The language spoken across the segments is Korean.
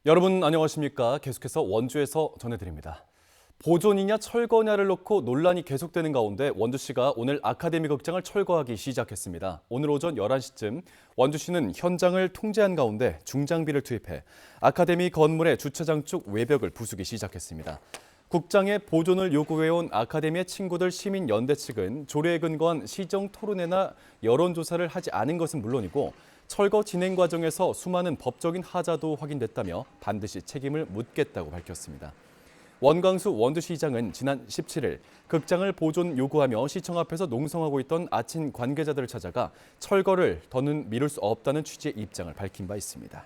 여러분 안녕하십니까? 계속해서 원주에서 전해드립니다. 보존이냐 철거냐를 놓고 논란이 계속되는 가운데 원주시가 오늘 아카데미 극장을 철거하기 시작했습니다. 오늘 오전 11시쯤 원주시는 현장을 통제한 가운데 중장비를 투입해 아카데미 건물의 주차장 쪽 외벽을 부수기 시작했습니다. 국장의 보존을 요구해온 아카데미의 친구들 시민연대 측은 조례에 근거한 시정 토론회나 여론조사를 하지 않은 것은 물론이고 철거 진행 과정에서 수많은 법적인 하자도 확인됐다며 반드시 책임을 묻겠다고 밝혔습니다. 원광수 원주시장은 지난 17일 극장을 보존 요구하며 시청 앞에서 농성하고 있던 아친 관계자들을 찾아가 철거를 더는 미룰 수 없다는 취지의 입장을 밝힌 바 있습니다.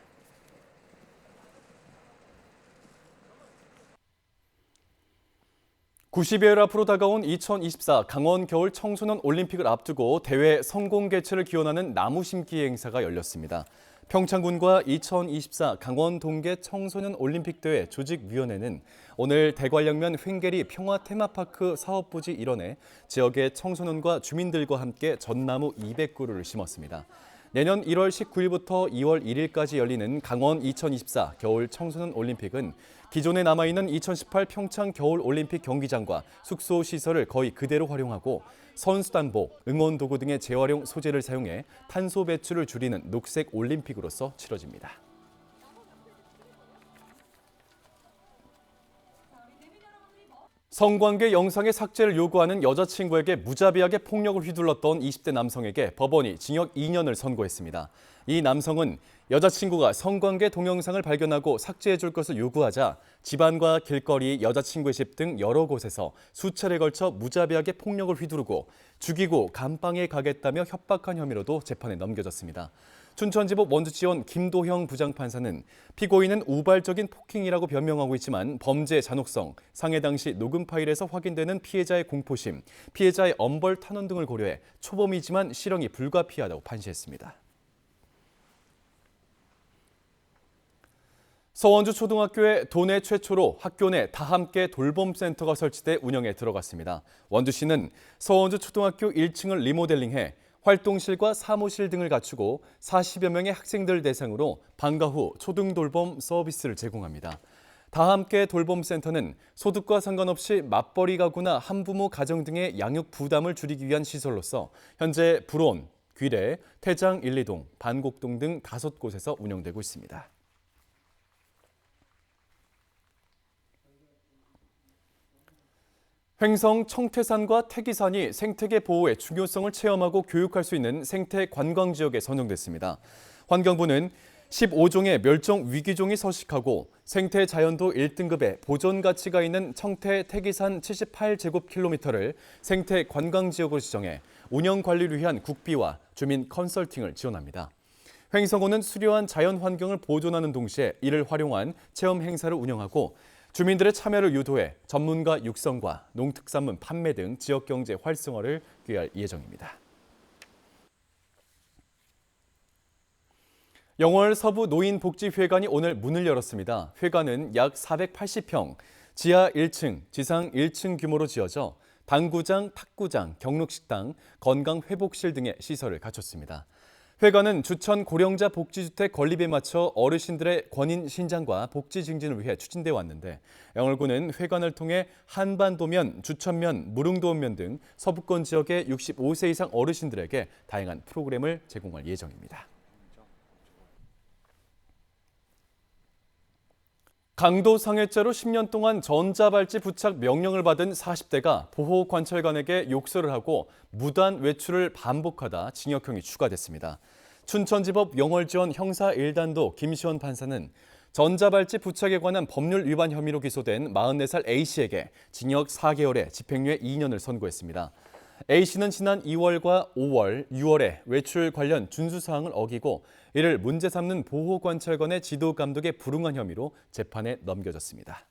90여일 앞으로 다가온 2024 강원 겨울 청소년 올림픽을 앞두고 대회 성공 개최를 기원하는 나무 심기 행사가 열렸습니다. 평창군과 2024 강원 동계 청소년 올림픽 대회 조직위원회는 오늘 대관령면 횡계리 평화 테마파크 사업부지 일원에 지역의 청소년과 주민들과 함께 전나무 200그루를 심었습니다. 내년 1월 19일부터 2월 1일까지 열리는 강원 2024 겨울 청소년 올림픽은 기존에 남아있는 2018 평창 겨울 올림픽 경기장과 숙소 시설을 거의 그대로 활용하고 선수단복, 응원도구 등의 재활용 소재를 사용해 탄소 배출을 줄이는 녹색 올림픽으로서 치러집니다. 성관계 영상의 삭제를 요구하는 여자친구에게 무자비하게 폭력을 휘둘렀던 20대 남성에게 법원이 징역 2년을 선고했습니다. 이 남성은 여자친구가 성관계 동영상을 발견하고 삭제해줄 것을 요구하자 집안과 길거리, 여자친구의 집 등 여러 곳에서 수차례에 걸쳐 무자비하게 폭력을 휘두르고 죽이고 감방에 가겠다며 협박한 혐의로도 재판에 넘겨졌습니다. 춘천지법 원주지원 김도형 부장판사는 피고인은 우발적인 폭행이라고 변명하고 있지만 범죄 잔혹성, 상해 당시 녹음 파일에서 확인되는 피해자의 공포심, 피해자의 엄벌 탄원 등을 고려해 초범이지만 실형이 불가피하다고 판시했습니다. 서원주 초등학교에 도내 최초로 학교 내 다함께 돌봄센터가 설치돼 운영에 들어갔습니다. 원주시는 서원주 초등학교 1층을 리모델링해 활동실과 사무실 등을 갖추고 40여 명의 학생들 대상으로 방과 후 초등돌봄 서비스를 제공합니다. 다함께 돌봄센터는 소득과 상관없이 맞벌이 가구나 한부모 가정 등의 양육 부담을 줄이기 위한 시설로서 현재 불온, 귀래, 태장 1, 2동, 반곡동 등 5곳에서 운영되고 있습니다. 횡성 청태산과 태기산이 생태계 보호의 중요성을 체험하고 교육할 수 있는 생태 관광지역에 선정됐습니다. 환경부는 15종의 멸종 위기종이 서식하고 생태 자연도 1등급의 보존 가치가 있는 청태 태기산 78제곱킬로미터를 생태 관광지역으로 지정해 운영 관리를 위한 국비와 주민 컨설팅을 지원합니다. 횡성호는 수려한 자연 환경을 보존하는 동시에 이를 활용한 체험 행사를 운영하고 주민들의 참여를 유도해 전문가 육성과 농특산물 판매 등 지역경제 활성화를 기할 예정입니다. 영월 서부 노인복지회관이 오늘 문을 열었습니다. 회관은 약 480평, 지하 1층, 지상 1층 규모로 지어져 당구장, 탁구장, 경록식당, 건강회복실 등의 시설을 갖췄습니다. 회관은 주천 고령자 복지주택 건립에 맞춰 어르신들의 권인 신장과 복지 증진을 위해 추진돼 왔는데 영월구는 회관을 통해 한반도면, 주천면, 무릉도원면 등 서부권 지역의 65세 이상 어르신들에게 다양한 프로그램을 제공할 예정입니다. 강도 상해죄로 10년 동안 전자발찌 부착 명령을 받은 40대가 보호관찰관에게 욕설을 하고 무단 외출을 반복하다 징역형이 추가됐습니다. 춘천지법 영월지원 형사 1단도 김시원 판사는 전자발찌 부착에 관한 법률 위반 혐의로 기소된 44살 A씨에게 징역 4개월에 집행유예 2년을 선고했습니다. A씨는 지난 2월과 5월, 6월에 외출 관련 준수사항을 어기고 이를 문제 삼는 보호관찰관의 지도 감독에 불응한 혐의로 재판에 넘겨졌습니다.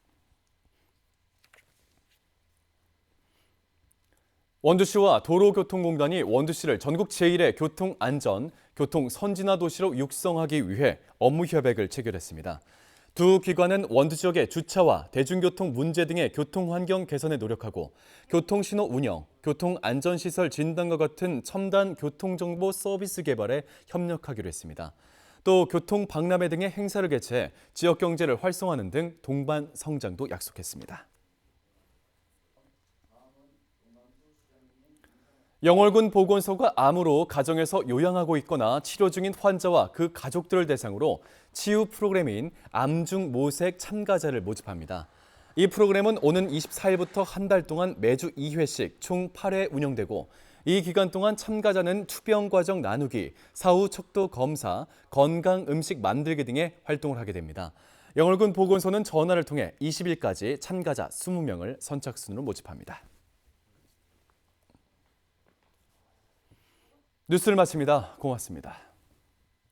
원주시와 도로교통공단이 원주시를 전국 제1의 교통안전, 교통선진화 도시로 육성하기 위해 업무협약을 체결했습니다. 두 기관은 원주 지역의 주차와 대중교통 문제 등의 교통환경 개선에 노력하고 교통신호 운영, 교통안전시설 진단과 같은 첨단 교통정보 서비스 개발에 협력하기로 했습니다. 또 교통 박람회 등의 행사를 개최해 지역 경제를 활성화하는 등 동반 성장도 약속했습니다. 영월군 보건소가 암으로 가정에서 요양하고 있거나 치료 중인 환자와 그 가족들을 대상으로 치유 프로그램인 암중 모색 참가자를 모집합니다. 이 프로그램은 오는 24일부터 한 달 동안 매주 2회씩 총 8회 운영되고 이 기간 동안 참가자는 투병 과정 나누기, 사후 척도 검사, 건강 음식 만들기 등의 활동을 하게 됩니다. 영월군 보건소는 전화를 통해 20일까지 참가자 20명을 선착순으로 모집합니다. 뉴스를 마칩니다. 고맙습니다.